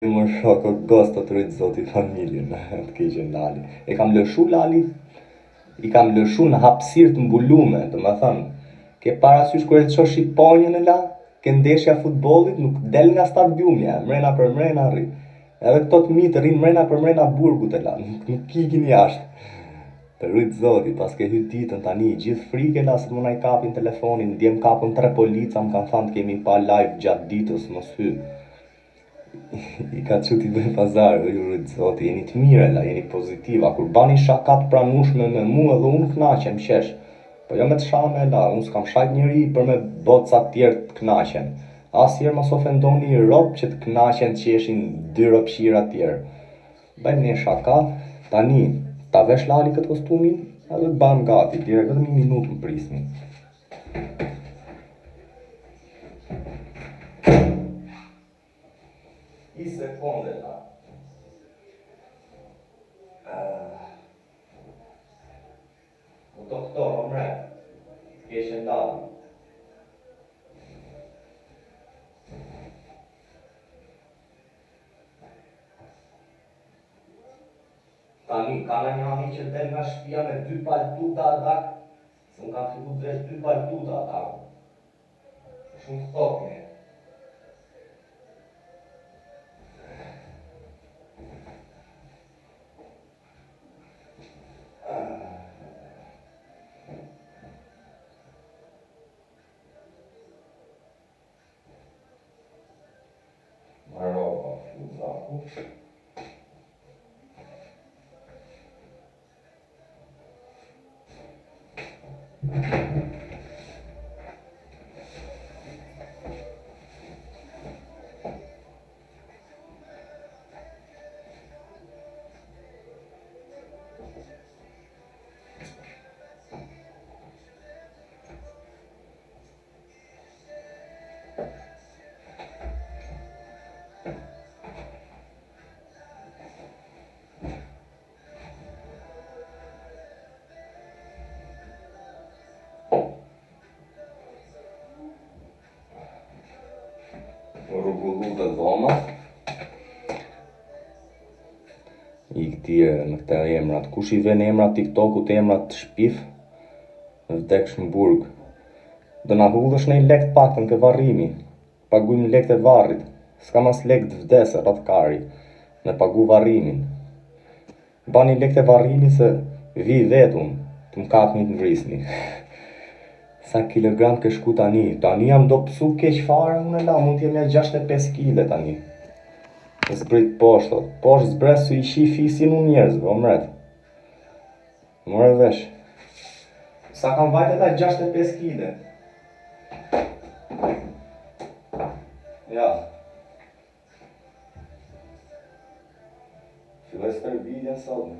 Më shoko gosto të rritë zoti familjen, të keqen Lali. E kam lëshu Lali, i kam lëshu në hapësirë të mbulume, të më thënë, ke parasysh kur e të shoh Shqiponjën e la, ke ndeshja futbollit, nuk del nga stadiumja, mrena për mrena rri. Edhe këto të mitë rrinë mrena për mrena burgut e la, nuk ikin jashtë. Të rritë zoti, pas ke hyt ditën tani, gjithë frike la se të mëna i kapin telefonin, djem kapën 3 polica, më kanë thënë të kemi pa live gjatë ditës, mos hy. I ka që t'i bëjnë pazarë, ju rritë zoti, jeni të mire la, jeni pozitiva, kur bani shakat pranushme me mu edhe unë knaqem shesh, po jo me të shame la, unë s'kam shajt njëri për me boca tjerë të knaqen, asnjëherë mos ofendoni i ropë që të knaqen që eshin 2 ropshira tjerë. Bëjmë një shaka, tani, ta vesh Lali këtë kostumin, edhe të banë gati, direkt vetëm 1 minutë më prisni. I sekonde la. Doktor, omre, keshe ndalë. Tani, ka në një ami që del nga shtëpia me 2 paltuta atak, se më kanë fillu të vesh 2 paltuta atak. Shumë të tokme. Marova, fuzaku. Rrugullu dhe dhoma. I këtire në këta emrat. Kush i ven emrat TikTokut, emrat shpif, në vdeksh në burg. Do na hudhësh në i lekt paktën ke varrimi. Pagujmë lekt e varrit. S'ka mas lekt vdesë, ratkari. Me pagu varrimin. Bani lekt e varrimi se vi vetun, të më kapni të vrisni. Sa kilogram ke shku tani? Tani jam do pësu keq fare unë la, mund t'jem ja 65 kg tani. Zbrit poshtë, poshtë zbres su i shi fisin unë njerëzve, o mret. More vesh. Sa kam vajte ta 65 kg? Ja. Filloj stërvidjen sot.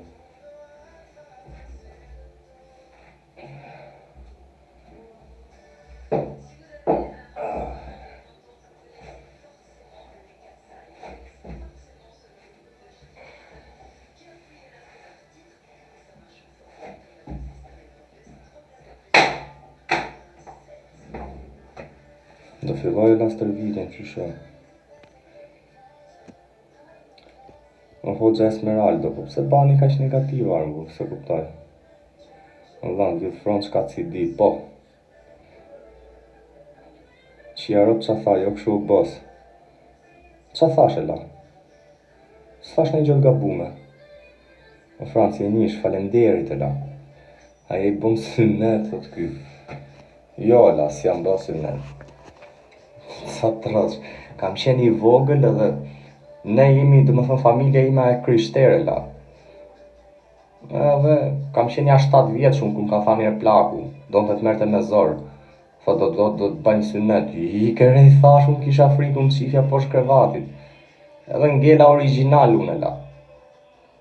Do filloj la stërvidjen që shë. Në Hoxha Esmeraldo, po pse bani ka që negativ argu, se kuptoj. Në dhanë, gjithë fronë qka si di, po. Qia ropë qa tha, jo këshu u bos. Qa thash e la? S'thash në i gjëtë gabume. Në Franci e nish, falenderit e la. Aje i bëm synet, thot ky. Jo la, si jam bë synet. Sa të rëzh, kam qenë i vogël edhe ne jemi, dhe më thënë, familja ima e kryshtere la. Edhe kam qenë ja 7 vjetë shumë, ku më ka thani e plaku, do në të merte me zorë. Tha do të bëjnë synet, i kere i thash, unë kisha friku në qifja poshtë krevatit. Edhe ngella original unë e la.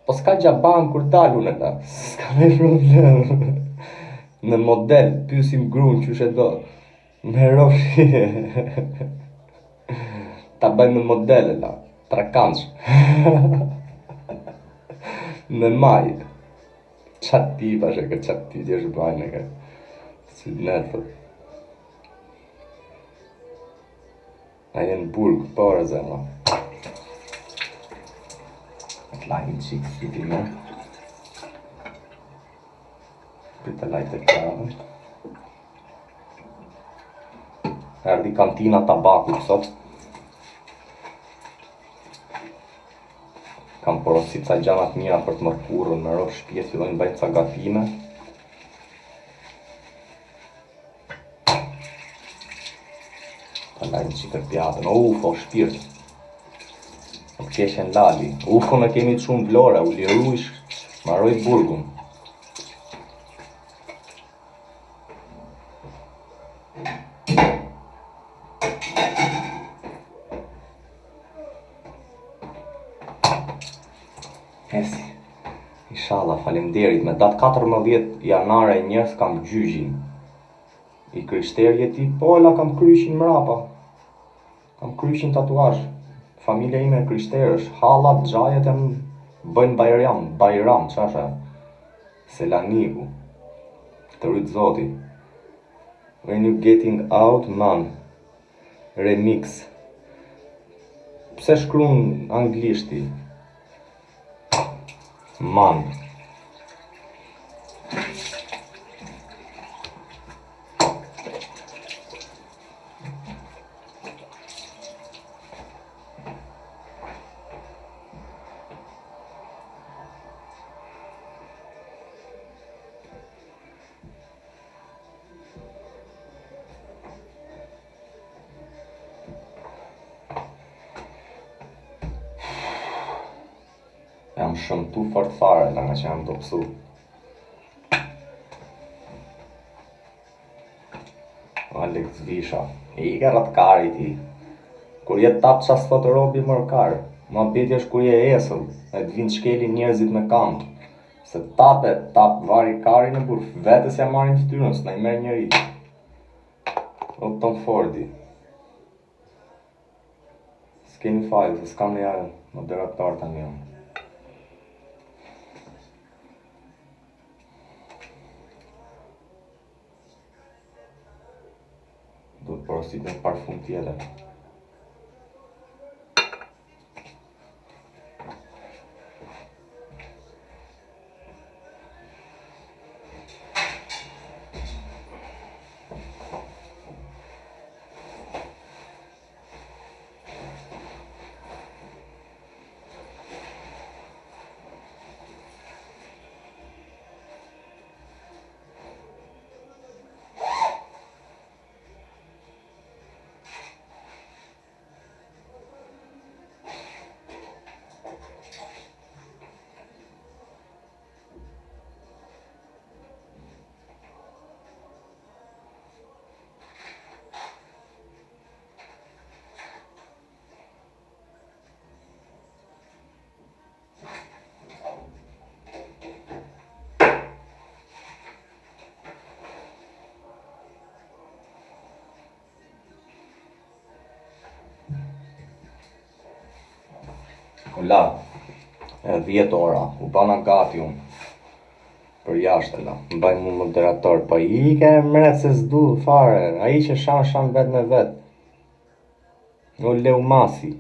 Po s'ka gjaban kur dal unë e la, s'ka me problem. Në model, pysim grunë që shë do. Me rofi. Ta bëjmë me modele la, trakanç. Me maj. Qatë ti pashe ke qatë ti t'jesh bajnë e ke. Si netët. A jenë burg, pare zemra. Të lajmë qikë si ti me. Për të lajtë e kravën. Erdi kantina tabaku sot. Kam porosit ca gjanat mira për të më kurrën, me rosh shpjes, fillojnë bëjnë ca gatime. Ta lajmë qikë të pjatën, o shpirt. O këshen lali, ufo në kemi të shumë vlore, u liru ish, maroj burgun. Esi, inshallah, falemderit, me datë 14 janare njës kam gjyqin. I kryshterje ti, po la kam kryshin mrapa. Kam kryshin tatuazh. Familja ime e kryshterësh, hallat, xhajet jam bëjnë bajram, çasha. Selaniku. Të rrit zoti. When you getting out, man. Remix. Pse shkruan anglishti? Man. Jam shëmtu fort fare, nga që jam dopsu. Alex Visha, i ke ratkari ti. Kur je tap qas thot robi mërkar, ma beti është kur je esëll, e të vinë shkeli njerëzit me kam. Se tap vari kari në burf, vetës ja marin ftyrën, s'na i merë njeri. O Tom Fordi. S'keni fajlë, se s'kam në jarën, moderator tani jam. Do të porosit në parfum tjetër. U la, 10 ora, u bana gati unë. Për jashtë la, mbaj mu moderator, po i ke mret se s'du fare, a i që shan vet me vet. O leu masi.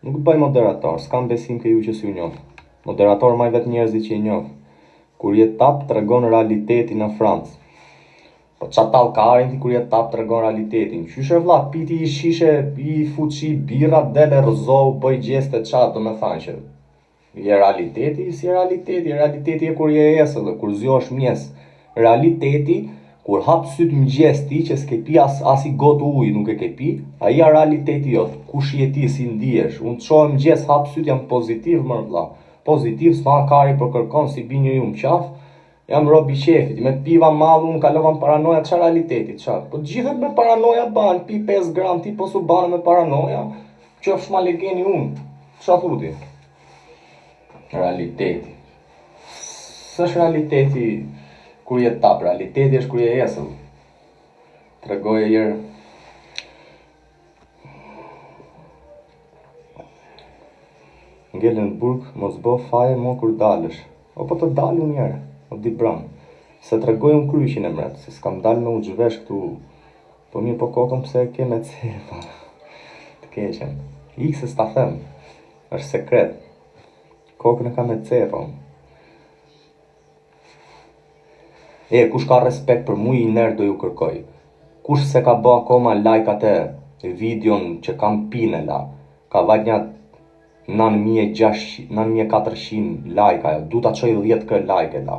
Nuk bëj moderator, s'kam besim ke ju që s'ju njoh. Moderator maj vet njerëzit që i njoh. Kur je tap, tregon realitetin në Francë. Po qa talkarin ti kur je tap tregon realitetin. Qyshe vlla, piti i shishe, i fuqi, birra, dele rëzohu, bëj gjeste qatë, do me thanë që je realiteti, si realiteti e kur je esë dhe kur zjo është mjes. Realiteti, kur hap syt mëgjes ti që s'ke pi as i gotë ujë nuk e ke pi, a i a realiteti jot, kush je ti, si ndihesh. Unë të shohë mëgjes hap syt jam pozitiv mërë vlla. Pozitiv, s'ma kari për kërkon, si bi një ju më qaf. Jam robi qefit, me piva mallu, unë kalova në paranoja, qa realitetit, qa? Po gjithët me paranoja banë, pi 5 gram, ti po su banë me paranoja, qofsh ma legeni unë, qa thuti? Realiteti. S'është realiteti kur je tap, realiteti është kur je esëll. Tregoj e jërë. Ngellën në burg, mos bo faje mo kur dalësh, o po të dalë unë njërë. O di bram, se të regoj unë kryshin e mret, se s'kam dalë me unë gjvesh këtu, po mirë po kokëm pse ke me cepa, të keqen, ikë se s'ta them, është sekret, Kokën e kam me cepa. Kush ka respekt për mu i nërë do ju kërkoj. Kush se ka bë akoma like atë videon që kam pine la. Ka vajt një 9400 like ajo. Du ta qoj 10k like e la.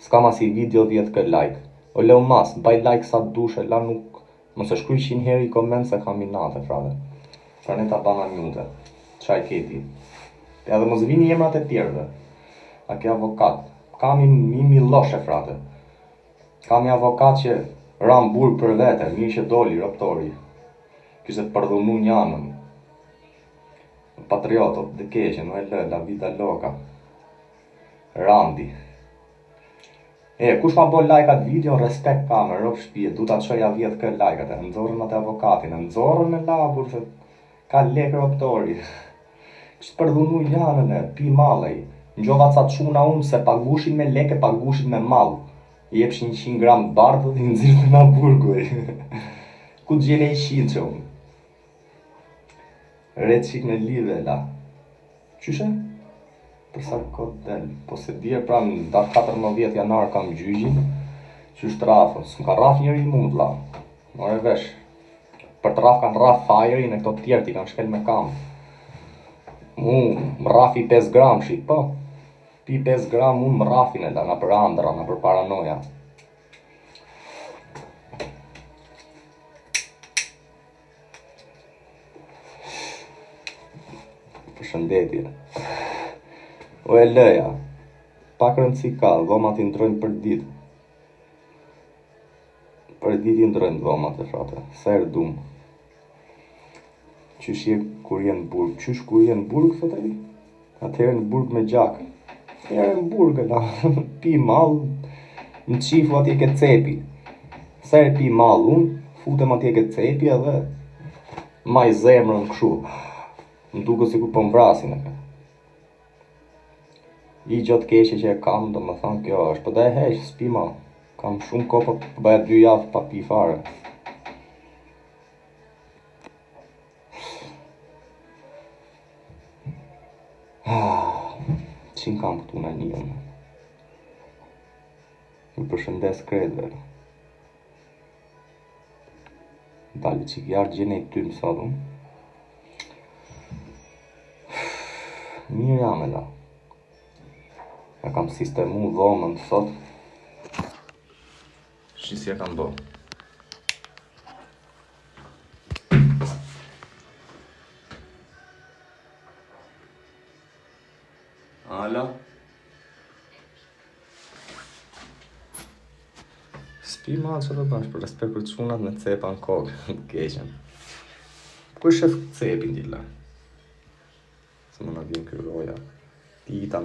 S'ka mas i video 10k like. O leo mas, baj like sa dushe la nuk. Mos e shkruj 100 heri i koment se kam minate frate. Pra ne ta bana njute. Qaj keti. Edhe mos vini emrat e tjerve. A ke avokat. Kam i miloshe frate. Kam një avokat që ram burg për vete, mirë që doli, roptori. Kishte përdhunu njanën. Patriotot, dhe keqen, no e lë, la vida loka. Randi. Kush ma bo like atë video, respekt ka me rop shpije, du ta qoja 10k like atë, nëzorën atë avokatin, nëzorën e labur, se ka lek roptori. Kishte përdhunu njanën e, pi malej. Njova ca quna unë se pagushin me leke, pagushin me mal. I jepsh 100 gram bardhë dhe i nëzirë në burguj. Ku t'gjene i shinë që unë? Retë qik në lidhe, la. Qyshe? Përsa kod del. Po se dje pra në datë 14 janar kam gjygjin. Qysh të rafën? S'm ka raf njëri mund, la. More vesh. Për të raf kanë raf fajerin e këto tjerë ti kanë shkel me kam. Më rafi 5 gram shik, po. Pi 5 gram unë më rafin e la, nga për andra, nga për paranoja. Përshëndetje. O e lëja, pak rëndësi ka, dhomat i ndrojnë për ditë. Për ditë i ndrojnë dhomat e frate, sa erë dumë. Qysh je kur je në burg? Qysh kur je në burg, thot e li? Atëherë në burg me gjak. Herë në burg, la, pi mal, në qifu atje ke cepi. Sa erë pi mal unë, futem atje ke cepi edhe maj zemrën këshu. Më duke si ku po më vrasin e ka. I gjotë keqe që e kam, do më thanë kjo është, po da e heq, s'pi ma. Kam shumë ko, po bëja 2 javë pa pi fare. Qin kam këtu në njën. Ju përshëndes kredve. Dali qik jarë gjene i ty më sotëm. Mirë jam e la. Ja kam sistemu dhomën sot. Shisja kam bo. Alo? S'pi ma që të bash, për respekt për qunat me cepa në kokë, keqen. Ku e shef cepin t'i la? Se më në vjen kërroja. Ti i ta